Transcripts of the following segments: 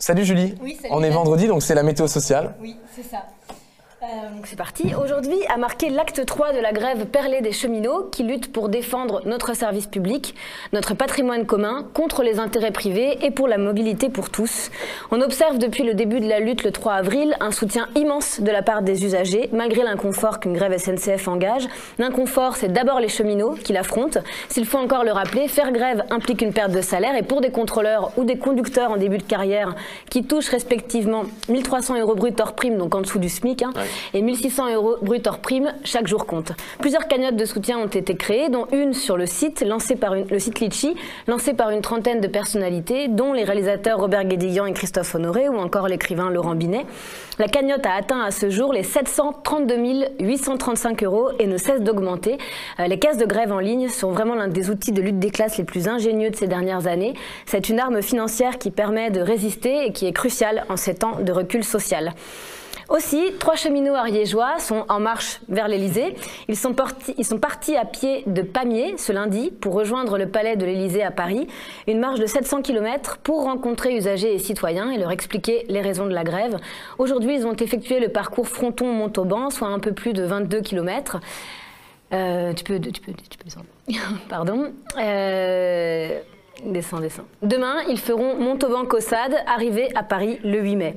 Salut Julie, oui, salut, on est vendredi donc c'est la météo sociale. Oui, c'est ça. Donc c'est parti. Aujourd'hui a marqué l'acte 3 de la grève perlée des cheminots qui luttent pour défendre notre service public, notre patrimoine commun, contre les intérêts privés et pour la mobilité pour tous. On observe depuis le début de la lutte le 3 avril un soutien immense de la part des usagers, malgré l'inconfort qu'une grève SNCF engage. L'inconfort, c'est d'abord les cheminots qui l'affrontent. S'il faut encore le rappeler, faire grève implique une perte de salaire et pour des contrôleurs ou des conducteurs en début de carrière qui touchent respectivement 1 300 € brut hors prime, donc en dessous du SMIC, et 1 600 € brut hors prime, chaque jour compte. Plusieurs cagnottes de soutien ont été créées, dont une sur le site, le site Litchi, lancé par une trentaine de personnalités, dont les réalisateurs Robert Guédiguian et Christophe Honoré, ou encore l'écrivain Laurent Binet. La cagnotte a atteint à ce jour les 732 835 € et ne cesse d'augmenter. Les caisses de grève en ligne sont vraiment l'un des outils de lutte des classes les plus ingénieux de ces dernières années. C'est une arme financière qui permet de résister et qui est cruciale en ces temps de recul social. Aussi, 3 cheminots ariégeois sont en marche vers l'Élysée. Ils sont partis à pied de Pamiers ce lundi pour rejoindre le palais de l'Élysée à Paris. Une marche de 700 km pour rencontrer usagers et citoyens et leur expliquer les raisons de la grève. Aujourd'hui, ils ont effectué le parcours Fronton-Montauban, soit un peu plus de 22 km. Tu peux descendre. Pardon. Descends. Demain, ils feront Montauban-Caussade, arrivés à Paris le 8 mai.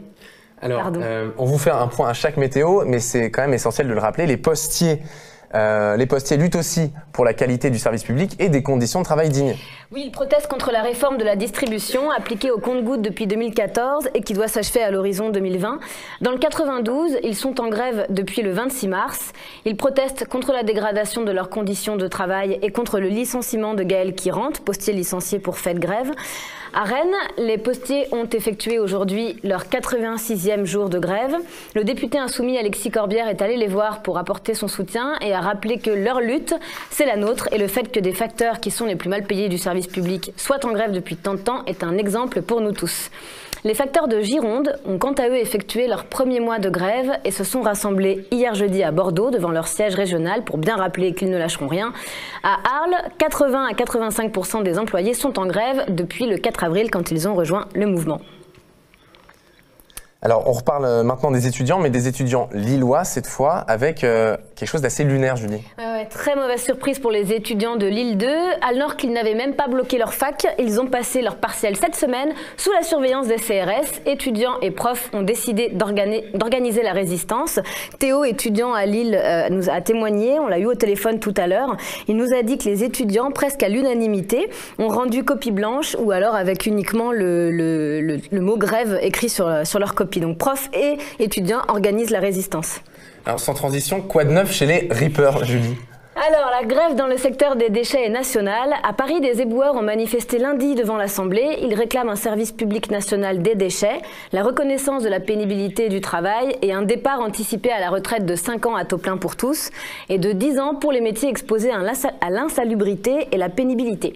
Alors, on vous fait un point à chaque météo, mais c'est quand même essentiel de le rappeler. Les postiers luttent aussi pour la qualité du service public et des conditions de travail dignes. Oui, ils protestent contre la réforme de la distribution appliquée au compte-gouttes depuis 2014 et qui doit s'achever à l'horizon 2020. Dans le 92, ils sont en grève depuis le 26 mars. Ils protestent contre la dégradation de leurs conditions de travail et contre le licenciement de Gaël Quirante, postier licencié pour fait de grève. À Rennes, les postiers ont effectué aujourd'hui leur 86e jour de grève. Le député insoumis Alexis Corbière est allé les voir pour apporter son soutien et a rappelé que leur lutte, c'est la nôtre et le fait que des facteurs qui sont les plus mal payés du service public soient en grève depuis tant de temps est un exemple pour nous tous. Les facteurs de Gironde ont quant à eux effectué leur premier mois de grève et se sont rassemblés hier jeudi à Bordeaux devant leur siège régional pour bien rappeler qu'ils ne lâcheront rien. À Arles, 80 à 85% des employés sont en grève depuis le 4 avril quand ils ont rejoint le mouvement. Alors, on reparle maintenant des étudiants, mais des étudiants lillois cette fois, avec quelque chose d'assez lunaire, Julie. Très mauvaise surprise pour les étudiants de Lille 2. Alors qu'ils n'avaient même pas bloqué leur fac, ils ont passé leur partiel cette semaine sous la surveillance des CRS. Étudiants et profs ont décidé d'organiser la résistance. Théo, étudiant à Lille, nous a témoigné, on l'a eu au téléphone tout à l'heure. Il nous a dit que les étudiants, presque à l'unanimité, ont rendu copie blanche ou alors avec uniquement le mot grève écrit sur leur copie. Donc profs et étudiants organisent la résistance. Alors sans transition, quoi de neuf chez les Reapers, Julie ? Alors, la grève dans le secteur des déchets est nationale. À Paris, des éboueurs ont manifesté lundi devant l'Assemblée. Ils réclament un service public national des déchets, la reconnaissance de la pénibilité du travail et un départ anticipé à la retraite de 5 ans à taux plein pour tous et de 10 ans pour les métiers exposés à l'insalubrité et la pénibilité.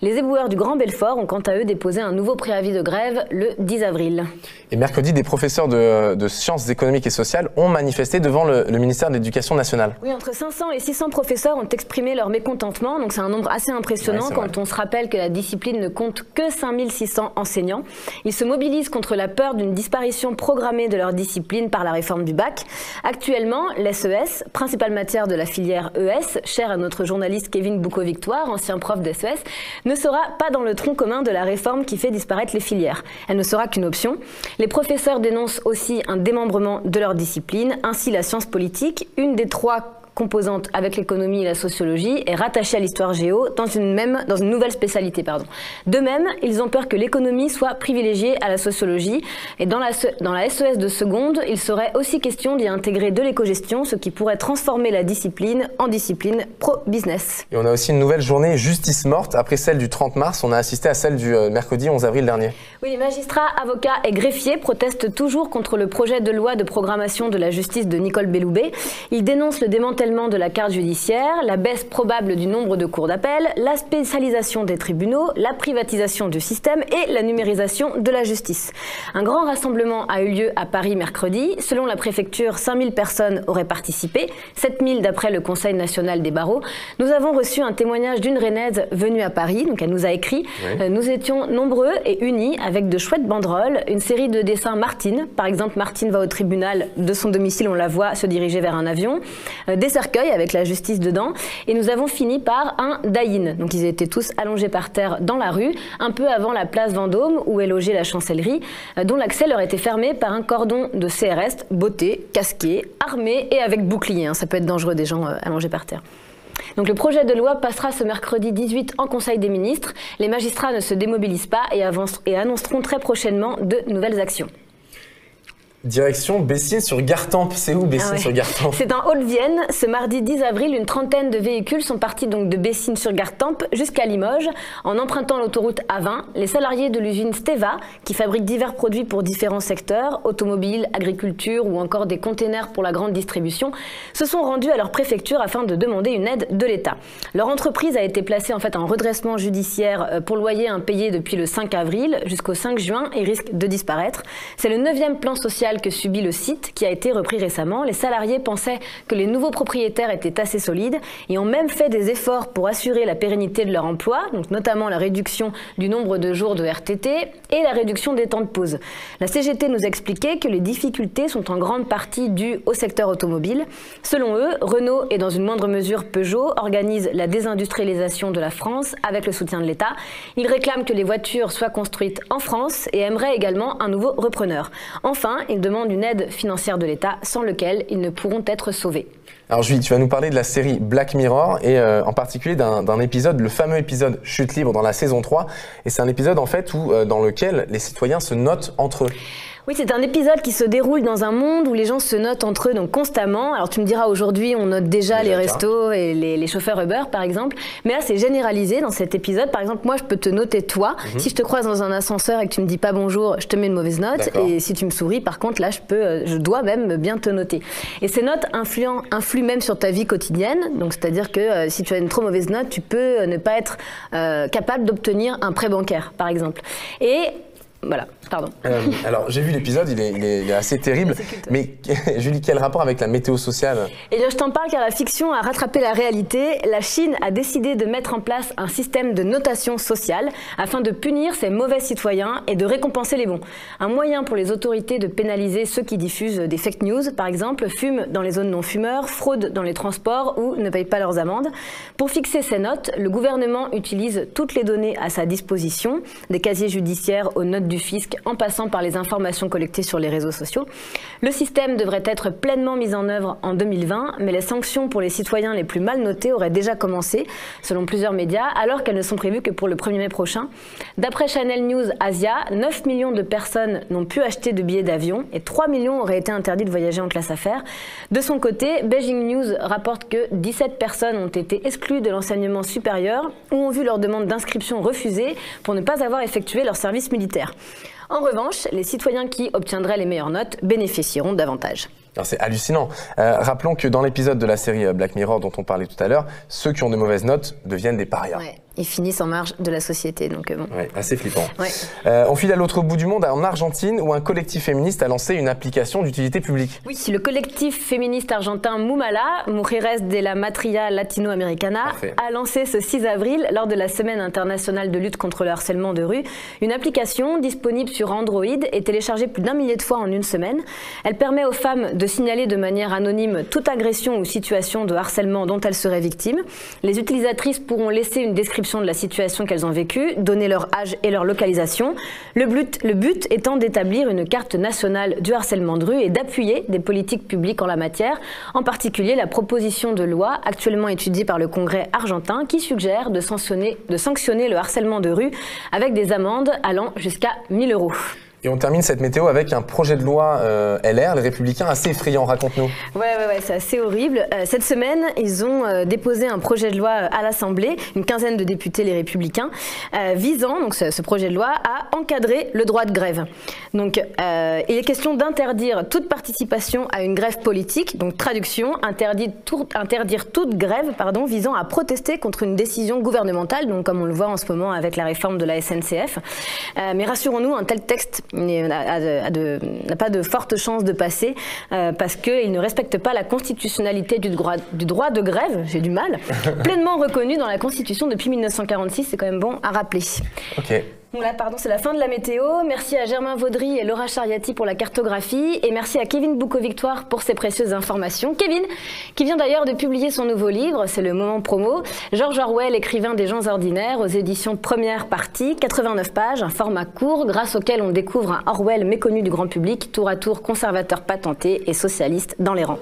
Les éboueurs du Grand Belfort ont quant à eux déposé un nouveau préavis de grève le 10 avril. Et mercredi, des professeurs de sciences économiques et sociales ont manifesté devant le ministère de l'Éducation nationale. Oui, entre 500 et 600 professeurs ont exprimé leur mécontentement, donc c'est un nombre assez impressionnant quand on se rappelle que la discipline ne compte que 5600 enseignants. Ils se mobilisent contre la peur d'une disparition programmée de leur discipline par la réforme du bac. Actuellement, l'SES, principale matière de la filière ES, chère à notre journaliste Kevin Boucault-Victoire, ancien prof d'SES, ne sera pas dans le tronc commun de la réforme qui fait disparaître les filières. Elle ne sera qu'une option. Les professeurs dénoncent aussi un démembrement de leur discipline, ainsi la science politique, une des 3 composante avec l'économie et la sociologie est rattachée à l'histoire géo dans une nouvelle spécialité. De même, ils ont peur que l'économie soit privilégiée à la sociologie et dans la SES de seconde, il serait aussi question d'y intégrer de l'éco-gestion, ce qui pourrait transformer la discipline en discipline pro-business. Et on a aussi une nouvelle journée justice morte. Après celle du 30 mars, on a assisté à celle du mercredi 11 avril dernier. Oui, les magistrats, avocats et greffiers protestent toujours contre le projet de loi de programmation de la justice de Nicole Belloubet. Ils dénoncent le démantèlement démantèlement de la carte judiciaire, la baisse probable du nombre de cours d'appel, la spécialisation des tribunaux, la privatisation du système et la numérisation de la justice. Un grand rassemblement a eu lieu à Paris mercredi. Selon la préfecture, 5000 personnes auraient participé, 7000 d'après le Conseil national des barreaux. Nous avons reçu un témoignage d'une Rennaise venue à Paris, donc elle nous a écrit « Nous étions nombreux et unis avec de chouettes banderoles, une série de dessins Martine, par exemple Martine va au tribunal, de son domicile on la voit se diriger vers un avion, des cercueils avec la justice dedans, et nous avons fini par un die-in. Donc ils étaient tous allongés par terre dans la rue, un peu avant la place Vendôme où est logée la chancellerie, dont l'accès leur était fermé par un cordon de CRS, bottés, casqués, armés et avec bouclier. Ça peut être dangereux des gens allongés par terre. Donc le projet de loi passera ce mercredi 18 en Conseil des ministres. Les magistrats ne se démobilisent pas et annonceront très prochainement de nouvelles actions. Direction Bessines-sur-Gartempe. C'est où Bessines-sur-Gartempe? C'est en Haute-Vienne. Ce mardi 10 avril, une trentaine de véhicules sont partis donc de Bessines-sur-Gartempe jusqu'à Limoges. En empruntant l'autoroute A20, les salariés de l'usine Steva, qui fabrique divers produits pour différents secteurs, automobile, agriculture ou encore des containers pour la grande distribution, se sont rendus à leur préfecture afin de demander une aide de l'État. Leur entreprise a été placée en redressement judiciaire pour loyer impayé depuis le 5 avril jusqu'au 5 juin et risque de disparaître. C'est le 9e plan social que subit le site, qui a été repris récemment. Les salariés pensaient que les nouveaux propriétaires étaient assez solides et ont même fait des efforts pour assurer la pérennité de leur emploi, donc notamment la réduction du nombre de jours de RTT et la réduction des temps de pause. La CGT nous expliquait que les difficultés sont en grande partie dues au secteur automobile. Selon eux, Renault et dans une moindre mesure Peugeot organisent la désindustrialisation de la France avec le soutien de l'État. Ils réclament que les voitures soient construites en France et aimeraient également un nouveau repreneur. Enfin, ils demandent une aide financière de l'État sans lequel ils ne pourront être sauvés. Alors Julie, tu vas nous parler de la série Black Mirror et en particulier d'un épisode, le fameux épisode Chute libre dans la saison 3. Et c'est un épisode en fait dans lequel les citoyens se notent entre eux. Oui, c'est un épisode qui se déroule dans un monde où les gens se notent entre eux donc constamment. Alors tu me diras, aujourd'hui on note déjà les restos et les chauffeurs Uber par exemple, mais là c'est généralisé dans cet épisode. Par exemple, moi je peux te noter toi. Si je te croise dans un ascenseur et que tu me dis pas bonjour, je te mets une mauvaise note. Et si tu me souris, par contre là je dois même bien te noter. Et ces notes influent même sur ta vie quotidienne. Donc c'est-à-dire que si tu as une trop mauvaise note, tu peux ne pas être capable d'obtenir un prêt bancaire par exemple. Et voilà, pardon. Alors, j'ai vu l'épisode, il est assez terrible. Mais Julie, quel rapport avec la météo sociale? Eh bien, je t'en parle car la fiction a rattrapé la réalité. La Chine a décidé de mettre en place un système de notation sociale afin de punir ses mauvais citoyens et de récompenser les bons. Un moyen pour les autorités de pénaliser ceux qui diffusent des fake news, par exemple, fument dans les zones non-fumeurs, fraudent dans les transports ou ne payent pas leurs amendes. Pour fixer ces notes, le gouvernement utilise toutes les données à sa disposition, des casiers judiciaires aux notes du fisc en passant par les informations collectées sur les réseaux sociaux. Le système devrait être pleinement mis en œuvre en 2020, mais les sanctions pour les citoyens les plus mal notés auraient déjà commencé, selon plusieurs médias, alors qu'elles ne sont prévues que pour le 1er mai prochain. D'après Channel News Asia, 9 millions de personnes n'ont pu acheter de billets d'avion et 3 millions auraient été interdits de voyager en classe affaires. De son côté, Beijing News rapporte que 17 personnes ont été exclues de l'enseignement supérieur ou ont vu leur demande d'inscription refusée pour ne pas avoir effectué leur service militaire. En revanche, les citoyens qui obtiendraient les meilleures notes bénéficieront davantage. C'est hallucinant. Rappelons que dans l'épisode de la série Black Mirror dont on parlait tout à l'heure, ceux qui ont de mauvaises notes deviennent des parias. Ouais. Ils finissent en marge de la société, donc bon. Ouais, assez flippant. Ouais. On file à l'autre bout du monde, en Argentine, où un collectif féministe a lancé une application d'utilité publique. Oui, le collectif féministe argentin Mumala, Mujeres de la Matria Latinoamericana, a lancé ce 6 avril, lors de la Semaine internationale de lutte contre le harcèlement de rue, une application disponible sur Android et téléchargée plus d'1 millier de fois en une semaine. Elle permet aux femmes de signaler de manière anonyme toute agression ou situation de harcèlement dont elles seraient victimes. Les utilisatrices pourront laisser une description de la situation qu'elles ont vécue, donner leur âge et leur localisation. Le but étant d'établir une carte nationale du harcèlement de rue et d'appuyer des politiques publiques en la matière, en particulier la proposition de loi actuellement étudiée par le Congrès argentin qui suggère de sanctionner le harcèlement de rue avec des amendes allant jusqu'à 1 000 €. Et on termine cette météo avec un projet de loi LR, les Républicains, assez effrayant. Raconte-nous. Ouais, c'est assez horrible. Cette semaine, ils ont déposé un projet de loi à l'Assemblée, une quinzaine de députés, les Républicains, visant, donc ce projet de loi, à encadrer le droit de grève. Donc, il est question d'interdire toute participation à une grève politique, donc traduction, interdire toute grève, visant à protester contre une décision gouvernementale, donc comme on le voit en ce moment avec la réforme de la SNCF. Mais rassurons-nous, un tel texte n'a pas de fortes chances de passer parce qu'il ne respecte pas la constitutionnalité du droit de grève, j'ai du mal, pleinement reconnu dans la Constitution depuis 1946, c'est quand même bon à rappeler. Ok. Voilà, c'est la fin de la météo. Merci à Germain Vaudry et Laura Chariati pour la cartographie et merci à Kevin Boucault-Victoire pour ses précieuses informations. Kevin, qui vient d'ailleurs de publier son nouveau livre, c'est le moment promo. George Orwell, écrivain des gens ordinaires, aux éditions Première Partie, 89 pages, un format court grâce auquel on découvre un Orwell méconnu du grand public, tour à tour conservateur patenté et socialiste dans les rangs.